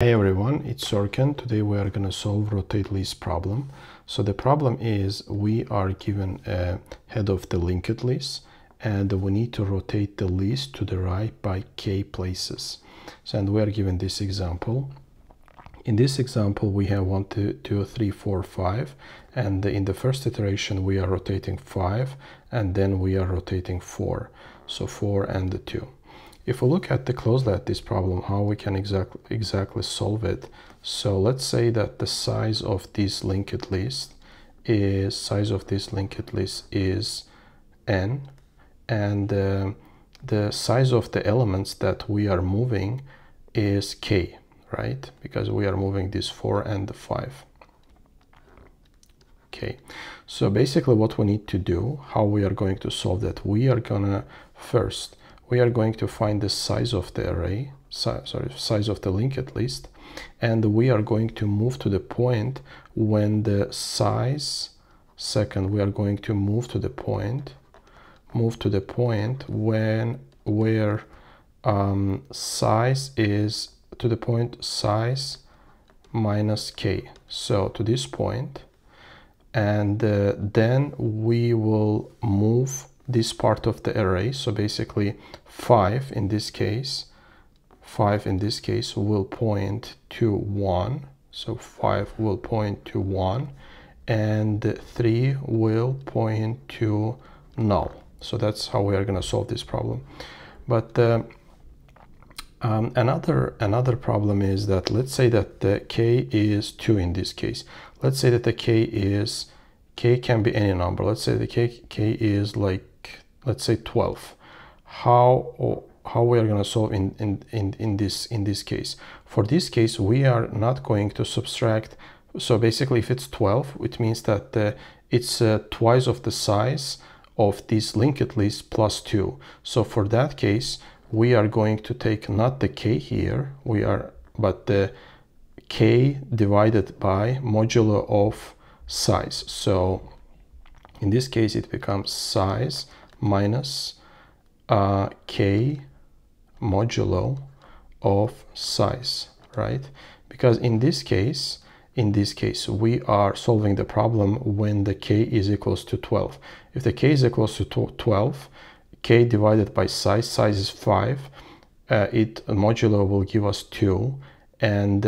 Hey everyone, it's Sorkin. Today we are going to solve rotate list problem. So the problem is we are given a head of the linked list and we need to rotate the list to the right by k places. So and we are given this example. In this example we have 1, 2, 3, 4, 5 and in the first iteration we are rotating 5 and then we are rotating 4. So 4 and 2. If we look at closely at this problem, how we can exactly solve it. So let's say that the size of this linked list is n, and the size of the elements that we are moving is k, right? Because we are moving this 4 and the 5. Okay, so basically what we need to do, how we are going to solve that, we are gonna first we are going to find the size of the array, size of the linked list, and we are going to move to the point when the size, we are going to move to the point when where size is to the point size minus k, so to this point, and then we will move this part of the array, so basically 5 in this case will point to 1, so 5 will point to 1 and 3 will point to null. So that's how we are going to solve this problem. But another problem is that let's say that the k is 2 in this case. Let's say that the k can be any number. Let's say the k is like, let's say 12. How we are going to solve in this case? For this case, we are not going to subtract. So basically, if it's 12, it means that it's twice of the size of this linked list plus 2. So for that case, we are going to take not the k here, but the k divided by modulo of size. So in this case, it becomes size minus k modulo of size, right? Because in this case we are solving the problem when the k is equals to 12. If the k is equals to 12, k divided by size is 5, modulo will give us 2, and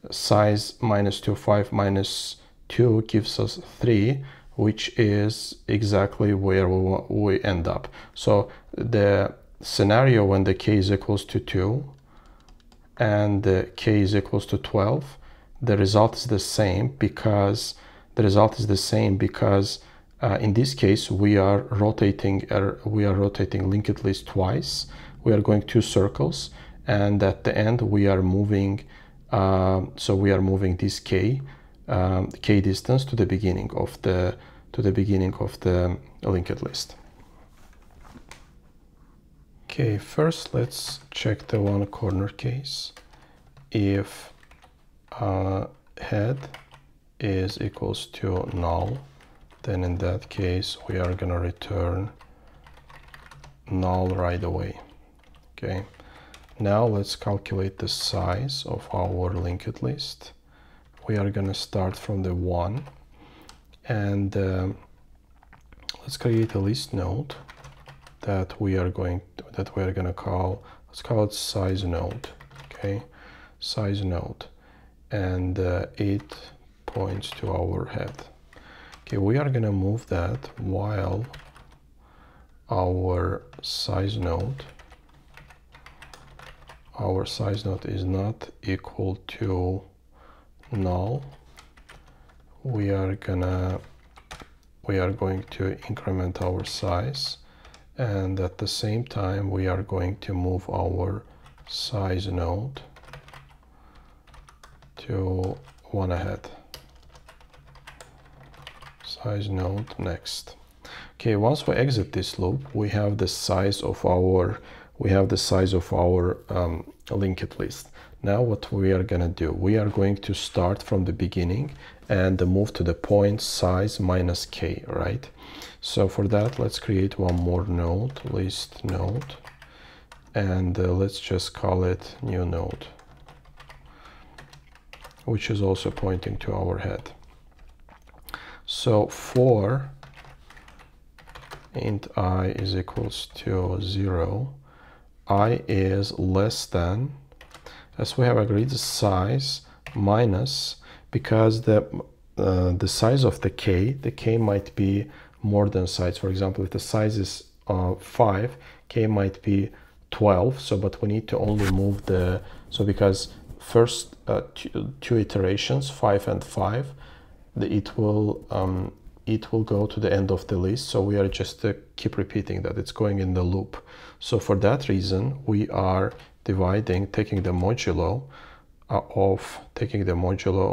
size minus 2, 5 minus 2 gives us 3, which is exactly where we end up. So the scenario when the k is equals to 2 and the k is equals to 12, the result is the same because in this case we are rotating linked list twice. We are going 2 circles, and at the end we are moving this k distance to the beginning of the linked list. Okay, first let's check the one corner case. If head is equals to null, then in that case we are gonna return null right away. Okay, now let's calculate the size of our linked list. We are gonna start from the 1, and let's create a list node that we are gonna call, let's call it size node. Okay, size node, and it points to our head. Okay, we are gonna move that while our size node is not equal to null. We are going to increment our size, and at the same time we are going to move our size node to 1 ahead. Size node next. Okay, once we exit this loop, we have the size of our linked list. Now what we are gonna do, we are going to start from the beginning and move to the point size minus k, right? So for that, let's create one more node, list node, and let's just call it new node. which is also pointing to our head. So for int I is equals to 0, I is less than, as we have agreed, the size minus, because the size of the k might be more than size. For example, if the size is 5, k might be 12. So, but we need to only move the, so because first two iterations, 5 and 5, it will go to the end of the list. So we are just keep repeating that it's going in the loop. So for that reason, we are taking the modulo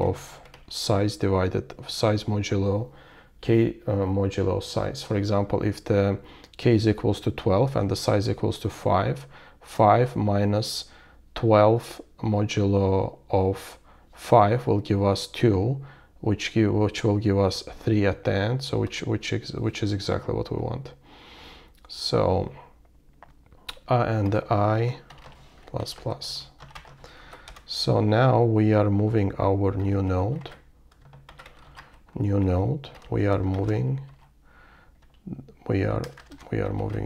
of size divided size modulo k modulo size. For example, if the k is equals to 12 and the size equals to 5, 5 minus 12 modulo of 5 will give us 2, which will give us 3 at the end. So which is exactly what we want. So and the I plus plus. So now we are moving our new node. We are moving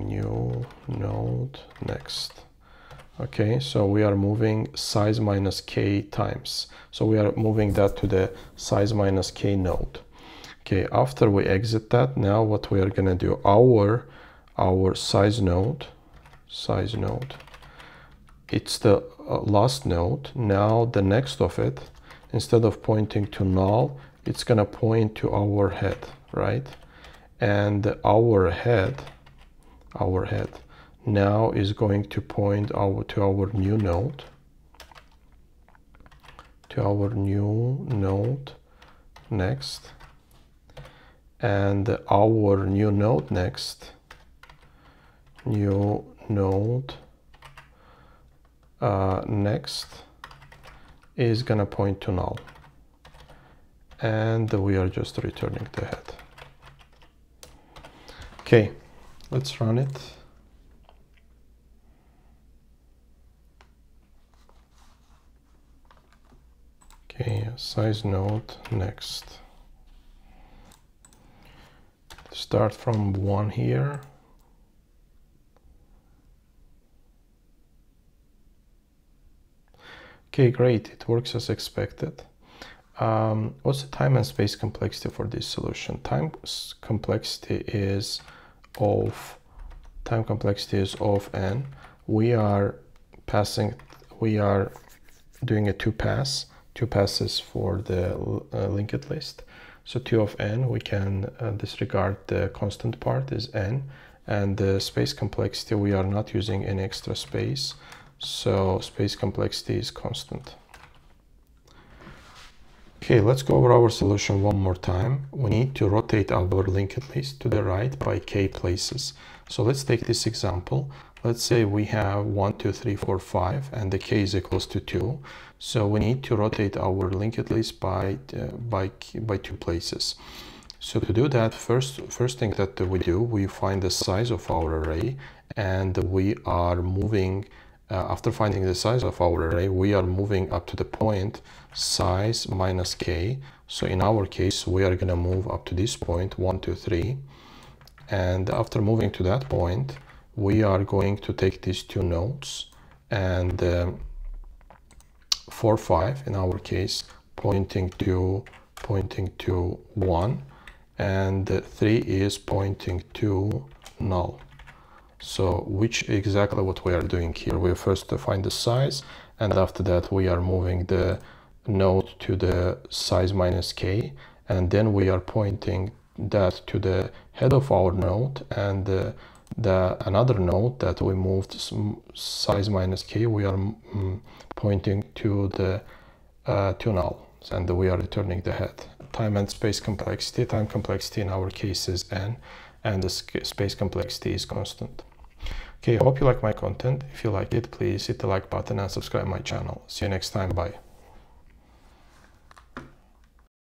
new node next. Okay, so we are moving size minus k times. So we are moving that to the size minus k node. Okay, after we exit that, now what we are gonna do, our size node, it's the last node. Now the next of it, instead of pointing to null, it's gonna point to our head, right? And our head now is going to point to our new node, next, and our new node next, next is gonna point to null, and we are just returning the head. Okay, let's run it. Okay, size node next. Start from 1 here. Okay, great, it works as expected. What's the time and space complexity for this solution? Time complexity is of n. We are doing a two passes for the linked list. So 2 of n, we can disregard the constant part is n, and the space complexity, we are not using any extra space, so space complexity is constant. Okay, let's go over our solution one more time. We need to rotate our linked list to the right by k places. So let's take this example. Let's say we have 1, 2, 3, 4, 5, and the k is equals to 2. So we need to rotate our linked list by 2 places. So to do that, first thing that we do, we find the size of our array, and we are moving. After finding the size of our array, we are moving up to the point size minus k. So in our case, we are going to move up to this point 1, 2, 3, and after moving to that point, we are going to take these 2 nodes, and 4, 5 in our case pointing to 1, and 3 is pointing to null. So which exactly what we are doing here. We first find the size, and after that we are moving the node to the size minus k, and then we are pointing that to the head of our node, and another node that we moved size minus k, we are pointing to the to null, and we are returning the head. Time and space complexity. Time complexity in our case is n, and the space complexity is constant. Okay, I hope you like my content. If you like it, please hit the like button and subscribe my channel. See you next time. Bye.